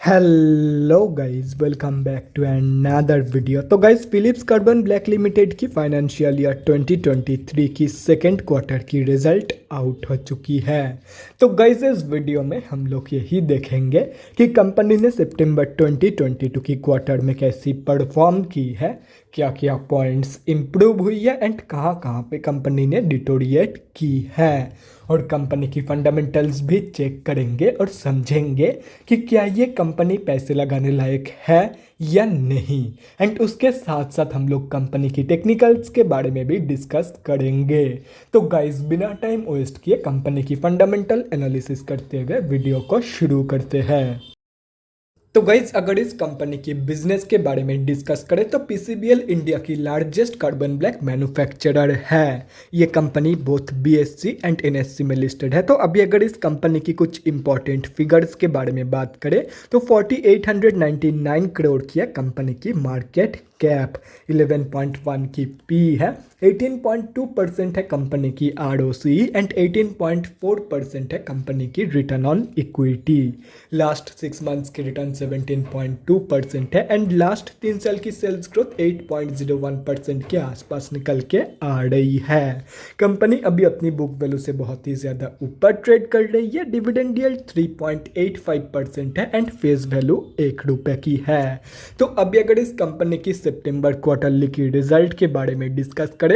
Hello guys, welcome back to another video. तो guys, Phillips Carbon Black Limited की financial year 2023 की second quarter की result out हो चुकी है। तो गाइस, इस वीडियो में हम लोग यही देखेंगे कि कंपनी ने सितंबर 2022 की क्वार्टर में कैसी परफॉर्म की है, क्या क्या पॉइंट्स इम्प्रूव हुई है एंड कहाँ कहाँ पे कंपनी ने डिटोरिएट की है, और कंपनी की फंडामेंटल्स भी चेक करेंगे और समझेंगे कि क्या ये कंपनी पैसे लगाने लायक है या नहीं। एंड उसके साथ साथ हम लोग कंपनी की टेक्निकल्स के बारे में भी डिस्कस करेंगे। तो गाइस, बिना टाइम वेस्ट किए कंपनी की फंडामेंटल एनालिसिस करते हुए वीडियो को शुरू करते हैं। तो गाइज, अगर इस कंपनी की बिजनेस के बारे में डिस्कस करें तो पीसीबीएल इंडिया की लार्जेस्ट कार्बन ब्लैक मैन्युफैक्चरर है। ये company both BSc and NSC में लिस्टेड है। तो अभी अगर इस कंपनी की कुछ इंपॉर्टेंट फिगर्स के बारे में बात करें तो 4899 करोड़ की है कंपनी की मार्केट कैप, 11.1 की पी है, 18.2% है कंपनी की आरओसी एंड 18.4% है कंपनी की return on equity. Last 6 months की रिटर्न 17.2% है एंड लास्ट 3 साल की सेल्स ग्रोथ 8.01% के आसपास निकल के आ रही है। कंपनी अभी अपनी बुक वैल्यू से बहुत ही ज़्यादा ऊपर ट्रेड कर रही है। डिविडेंड यील्ड 3.85% है एंड फेस वैल्यू ₹1 की है। तो अभी अगर इस कंपनी की सितंबर क्वार्टरली की रिजल्ट के बारे में डिस्कस करें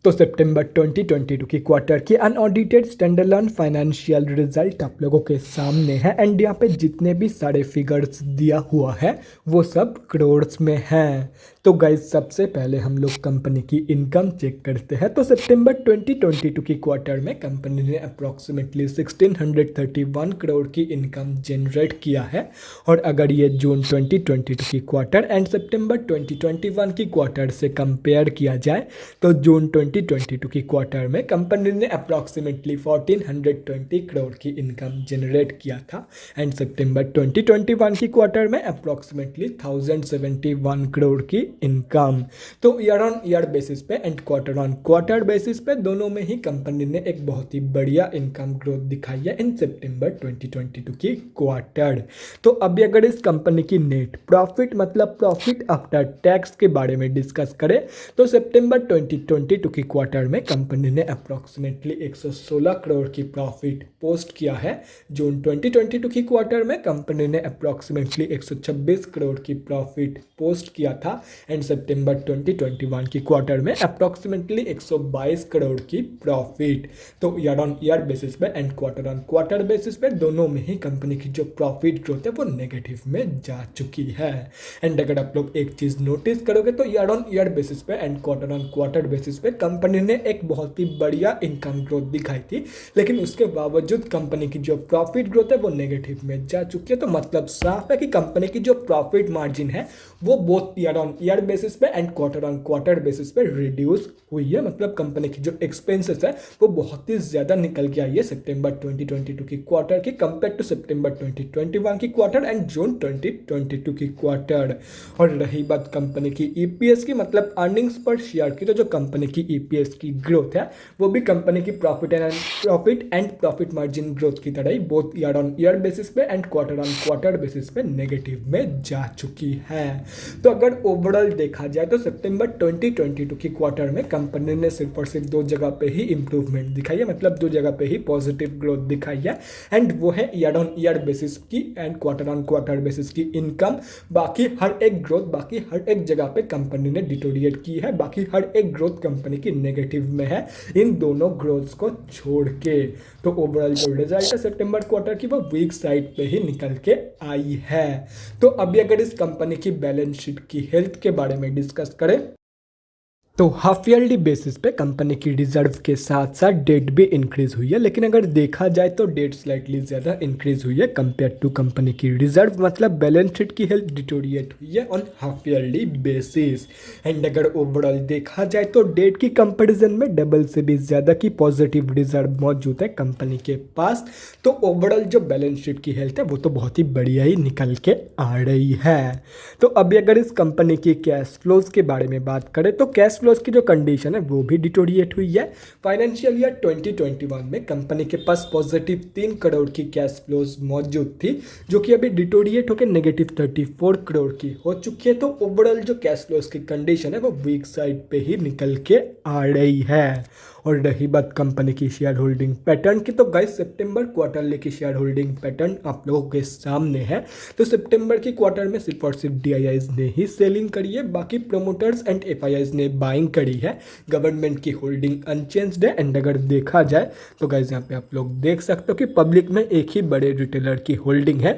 तो सितंबर 2022 की क्वार्टर की अनऑडिटेड स्टैंडअलोन फाइनेंशियल रिजल्ट आप लोगों के सामने है एंड यहाँ पे जितने भी सारे फिगर्स दिया हुआ है वो सब करोड़्स में हैं। तो गाइस, सबसे पहले हम लोग कंपनी की इनकम चेक करते हैं। तो सितंबर 2022 की क्वार्टर में कंपनी ने अप्रॉक्सीमेटली 1631 करोड़ की इनकम जनरेट किया है। और अगर ये जून 2022 की क्वार्टर एंड सितंबर 2021 की क्वार्टर से कंपेयर किया जाए तो जून 2022 की क्वार्टर में कंपनी ने अप्रॉक्सीमेटली 1420 करोड़ की इनकम जनरेट किया था एंड सितंबर 2021 की क्वार्टर में अप्रॉक्सीमेटली 1071 करोड़ की इनकम। तो ईयर ऑन ईयर बेसिस पे and quarter on quarter basis पे दोनों में ही कंपनी ने एक बहुत ही बढ़िया इनकम ग्रोथ दिखाई है इन सितंबर 2022 की क्वार्टर। तो अभी अगर इस कंपनी की नेट प्रॉफिट मतलब प्रॉफिट आफ्टर टैक्स के बारे में डिस्कस करें तो सितंबर 2022 की क्वार्टर में कंपनी ने अप्रॉक्सीमेटली 116 करोड़ की प्रॉफिट पोस्ट किया है। जून 2022 की क्वार्टर में कंपनी ने अप्रॉक्सीमेटली 126 करोड़ की प्रॉफिट पोस्ट किया था एंड सितंबर 2021 की क्वार्टर में अप्रॉक्सीमेटली 122 करोड़ की प्रॉफिट। तो ईयर ऑन ईयर बेसिस पे and quarter on quarter basis पे दोनों में ही कंपनी की जो प्रॉफिट ग्रोथ है वो नेगेटिव में जा चुकी है। एंड अगर आप लोग एक चीज़ नोटिस करोगे तो ईयर ऑन ईयर बेसिस पे and quarter on quarter basis पे कंपनी ने एक बहुत ही बढ़िया इनकम ग्रोथ दिखाई थी, लेकिन उसके बावजूद कंपनी की जो प्रॉफिट ग्रोथ है वो नेगेटिव में जा चुकी है। तो मतलब साफ है कि कंपनी की जो प्रॉफिट मार्जिन है वो both year on year basis पे and quarter on quarter basis पे रिड्यूस हुई है। मतलब कंपनी की जो एक्सपेंसेस है वो बहुत ही ज़्यादा निकल के आई है सितंबर 2022 की क्वार्टर की कंपेयर टू सितंबर 2021 की क्वार्टर एंड जून 2022 की क्वार्टर। और रही बात कंपनी की ईपीएस की मतलब अर्निंग्स पर शेयर की, तो जो कंपनी की ईपीएस की ग्रोथ है वो भी कंपनी की profit and profit margin growth की तरह ही both year on year basis पे and quarter on quarter basis पे नेगेटिव में जा चुकी है। तो अगर ओवरऑल देखा जाए तो सितंबर 2022 की क्वार्टर में कंपनी ने सिर्फ और सिर्फ 2 जगह पे ही इंप्रूवमेंट दिखाई है, मतलब 2 जगह पे ही पॉजिटिव ग्रोथ दिखाई है एंड वो है ईयर ऑन ईयर बेसिस की and quarter on quarter basis की इनकम। बाकी हर एक ग्रोथ बाकी हर एक जगह पे कंपनी ने डिटोरिएट की है, बाकी हर एक ग्रोथ कंपनी की नेगेटिव में है इन दोनों ग्रोथ्स को छोड़ के। तो ओवरऑल जो रिजल्ट है सितंबर क्वार्टर की वो वीक साइड पे ही निकल के आई है। तो अभी अगर इस कंपनी की बैलेंस शीट की हेल्थ के बारे में डिस्कस करें तो हाफ ईयरली बेसिस पे कंपनी की रिजर्व के साथ साथ डेट भी इंक्रीज हुई है, लेकिन अगर देखा जाए तो डेट स्लाइटली ज़्यादा इंक्रीज हुई है कंपेयर टू कंपनी की रिजर्व, मतलब बैलेंस शीट की हेल्थ डिटोरिएट हुई है on half yearly basis. And अगर ओवरऑल देखा जाए तो डेट की कंपैरिजन में डबल से भी ज़्यादा की पॉजिटिव रिजर्व मौजूद है कंपनी के पास। तो ओवरऑल जो बैलेंस शीट की हेल्थ है वो तो बहुत ही बढ़िया ही निकल के आ रही है। तो अभी अगर इस कंपनी की कैश फ्लोज के बारे में बात करें तो कैश फ्लोज की जो कंडीशन है वो भी डिटोरिएट हुई है। फाइनेंशियल ईयर 2021 में कंपनी के पास पॉजिटिव 3 करोड़ की कैश फ्लोज मौजूद थी, जो कि अभी डिटोरिएट होकर नेगेटिव 34 करोड़ की हो चुकी है। तो ओवरऑल जो कैश फ्लोज की कंडीशन है वो वीक साइड पे ही निकल के आ रही है। और रही बात कंपनी की शेयर होल्डिंग पैटर्न की, तो गाइस सितंबर क्वार्टरली की शेयर होल्डिंग पैटर्न आप लोगों के सामने है। तो सितंबर की क्वार्टर में सिर्फ और सिर्फ DIIs ने ही सेलिंग करी है, बाकी प्रोमोटर्स एंड FIIs ने बाइंग करी है। गवर्नमेंट की होल्डिंग अनचेंज्ड है। एंड अगर देखा जाए तो गाइस यहाँ पे आप लोग देख सकते हो कि पब्लिक में एक ही बड़े रिटेलर की होल्डिंग है।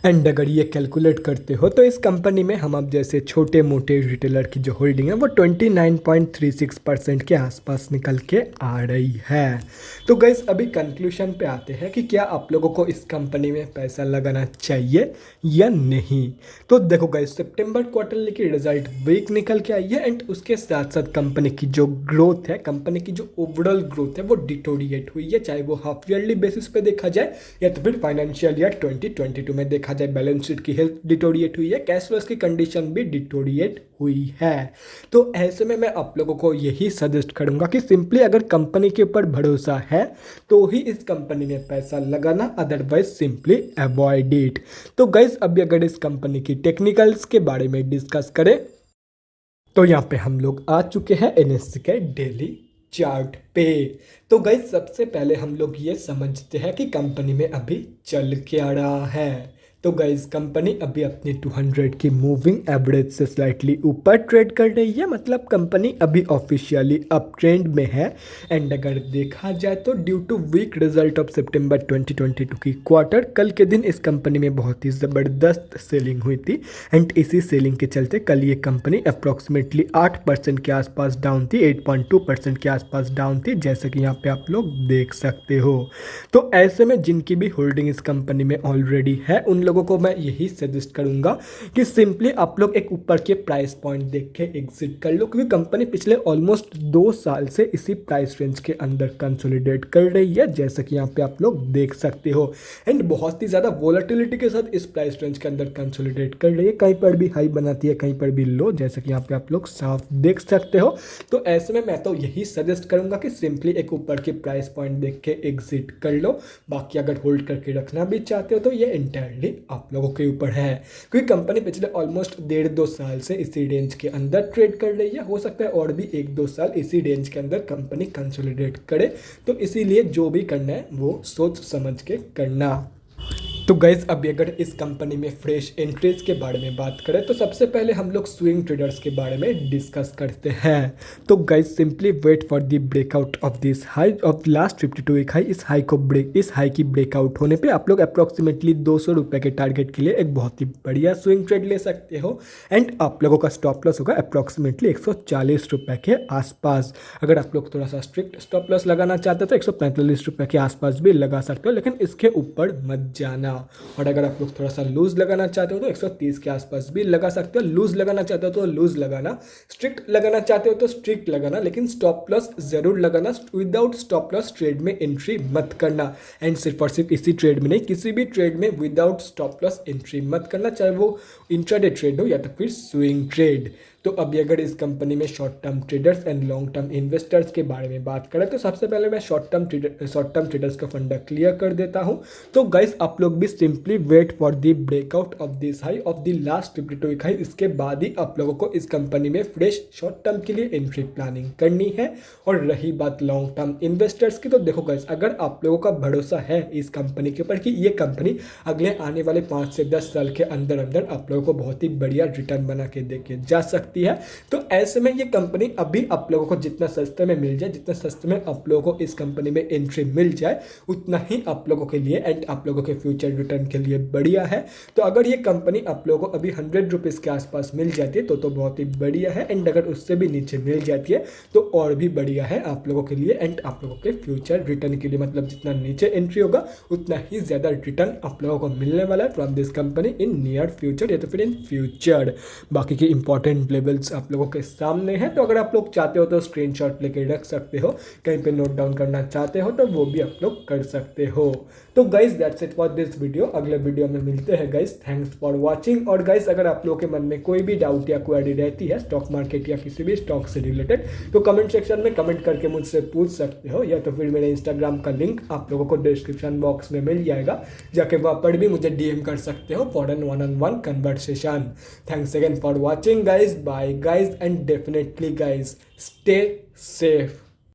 एंड अगर ये कैलकुलेट करते हो तो इस कंपनी में हम अब जैसे छोटे मोटे रिटेलर की जो होल्डिंग है वो 29.36% के आसपास निकल के आ रही है। तो गाइस अभी कंक्लूजन पे आते हैं कि क्या आप लोगों को इस कंपनी में पैसा लगाना चाहिए या नहीं। तो देखो गाइस, सितंबर क्वार्टरली की रिजल्ट वीक निकल के आई है एंड उसके साथ साथ कंपनी की जो ग्रोथ है, कंपनी की जो ओवरऑल ग्रोथ है वो डिटोरिएट हुई है, चाहे वो हाफ ईयरली बेसिस पे देखा जाए या तो फिर फाइनेंशियल ईयर 2022 में देखा जाए। बैलेंस शीट की हेल्थ डिटोरिएट हुई है, कैश फ्लोज की कंडीशन भी डिटोरिएट हुई है। तो ऐसे में मैं आप लोगों को यही सजेस्ट करूंगा कि सिंपली अगर कंपनी के ऊपर भरोसा है तो ही इस कंपनी में पैसा लगाना, अदरवाइज सिंपली अवॉइड इट। तो गाइस अभी अगर इस कंपनी की टेक्निकल्स के बारे में डिस्कस करें तो यहाँ पे हम लोग आ चुके हैं NSE के डेली चार्ट पे। तो गाइस सबसे पहले हम लोग ये समझते हैं कि कंपनी में अभी चल क्या रहा है। तो गाइस कंपनी अभी अपनी 200 की मूविंग एवरेज से स्लाइटली ऊपर ट्रेड कर रही है, मतलब कंपनी अभी ऑफिशियली अप ट्रेंड में है। एंड अगर देखा जाए तो due to weak result of सितंबर 2022 की क्वार्टर, कल के दिन इस कंपनी में बहुत ही ज़बरदस्त सेलिंग हुई थी एंड इसी सेलिंग के चलते कल ये कंपनी अप्रॉक्सीमेटली 8% के आसपास डाउन थी, 8.2% के आसपास डाउन थी, जैसे कि यहाँ पे आप लोग देख सकते हो। तो ऐसे में जिनकी भी होल्डिंग इस कंपनी में ऑलरेडी है उन लोगों को मैं यही सजेस्ट करूंगा कि सिंपली आप लोग एक ऊपर के प्राइस पॉइंट देख के एग्जिट कर लो, क्योंकि कंपनी पिछले ऑलमोस्ट 2 साल से इसी प्राइस रेंज के अंदर कंसोलिडेट कर रही है, जैसा कि यहाँ पे आप लोग देख सकते हो। एंड बहुत ही ज़्यादा वोलेटिलिटी के साथ इस प्राइस रेंज के अंदर कंसोलिडेट कर रही है, कहीं पर भी हाई बनाती है, कहीं पर भी लो, जैसा कि यहाँ पे आप लोग साफ देख सकते हो। तो ऐसे में मैं तो यही सजेस्ट करूंगा कि सिंपली एक ऊपर के प्राइस पॉइंट देख के एग्जिट कर लो। बाकी अगर होल्ड करके रखना भी चाहते हो तो ये इंटायरली आप लोगों के ऊपर है, क्योंकि कंपनी पिछले ऑलमोस्ट 1.5-2 साल से इसी रेंज के अंदर ट्रेड कर रही है। हो सकता है और भी 1-2 साल इसी रेंज के अंदर कंपनी कंसोलिडेट करे, तो इसीलिए जो भी करना है वो सोच समझ के करना। तो गाइज अभी अगर इस कंपनी में फ्रेश एंट्रीज के बारे में बात करें तो सबसे पहले हम लोग स्विंग ट्रेडर्स के बारे में डिस्कस करते हैं। तो guys simply wait for the breakout of this high of last 52 week high. इस हाई की ब्रेकआउट होने पे आप लोग अप्रॉक्सीमेटली 200 रुपये के टारगेट के लिए एक बहुत ही बढ़िया स्विंग ट्रेड ले सकते हो। एंड आप लोगों का स्टॉप लॉस होगा अप्रॉक्सीमेटली 140 रुपये के आसपास। अगर आप लोग थोड़ा सा स्ट्रिक्ट स्टॉप लॉस लगाना चाहते हो तो 145 रुपये के आसपास भी लगा सकते हो, लेकिन इसके ऊपर मत जाना। और अगर आप लोग थोड़ा सा लूज लगाना चाहते हो तो 130 के आसपास भी लगा सकते हो। लूज लगाना चाहते हो तो लूज लगाना, स्ट्रिक्ट लगाना चाहते हो तो स्ट्रिक्ट लगाना, लेकिन स्टॉप लॉस जरूर लगाना। विदाउट स्टॉप लॉस ट्रेड में एंट्री मत करना। एंड सिर्फ और सिर्फ इसी ट्रेड में नहीं, किसी भी ट्रेड में विदाउट स्टॉप लॉस एंट्री मत करना, चाहे वो इंट्राडे ट्रेड हो या तो फिर स्विंग ट्रेड। तो अभी अगर इस कंपनी में short term traders and long term investors के बारे में बात करें तो सबसे पहले मैं शॉर्ट टर्म ट्रेडर्स का फंडा क्लियर कर देता हूं। तो गाइस आप लोग भी simply wait for the breakout of this high of the last 52 week high, इसके बाद ही आप लोगों को इस कंपनी में फ्रेश शॉर्ट टर्म के लिए एंट्री प्लानिंग करनी है। और रही बात लॉन्ग टर्म इन्वेस्टर्स की, तो देखो गाइस अगर आप लोगों का भरोसा है इस कंपनी के ऊपर कि ये कंपनी अगले आने वाले 5 से 10 साल के अंदर अंदर आप लोगों को बहुत ही बढ़िया रिटर्न बना के दे के जा सकती है, तो ऐसे में ये कंपनी अभी आप लोगों को जितना सस्ते में मिल जाए, जितना सस्ते में आप लोगों को इस कंपनी में एंट्री मिल जाए, उतना ही आप लोगों के लिए एंड आप लोगों के फ्यूचर रिटर्न के लिए बढ़िया है। तो अगर ये कंपनी आप लोगों को अभी 100 रुपीज़ के आसपास मिल जाती है तो बहुत ही बढ़िया है। एंड अगर उससे भी नीचे मिल जाती है तो और भी बढ़िया है आप लोगों के लिए एंड आप लोगों के फ्यूचर रिटर्न के लिए। मतलब जितना नीचे एंट्री होगा उतना ही ज़्यादा रिटर्न आप लोगों को मिलने वाला है from this company in near future या तो फिर इन फ्यूचर। बाकी के इंपॉर्टेंट लेवल्स आप लोगों के सामने हैं। तो अगर आप लोग चाहते हो तो स्क्रीनशॉट लेके रख सकते हो, कहीं पे नोट डाउन करना चाहते हो तो वो भी आप लोग कर सकते हो। तो guys that's it for this video, अगले वीडियो में मिलते हैं गाइज। Thanks for watching. और गाइज अगर आप लोगों के मन में कोई भी डाउट या क्वेरी रहती है स्टॉक मार्केट या किसी भी स्टॉक से रिलेटेड, तो कमेंट सेक्शन में कमेंट करके मुझसे पूछ सकते हो, या तो फिर मेरे इंस्टाग्राम का लिंक आप लोगों को डिस्क्रिप्शन बॉक्स में मिल जाएगा, जाके वहाँ पर भी मुझे डीएम कर सकते हो for an one on one conversation. Thanks again for watching guys, bye guys, and definitely guys stay safe.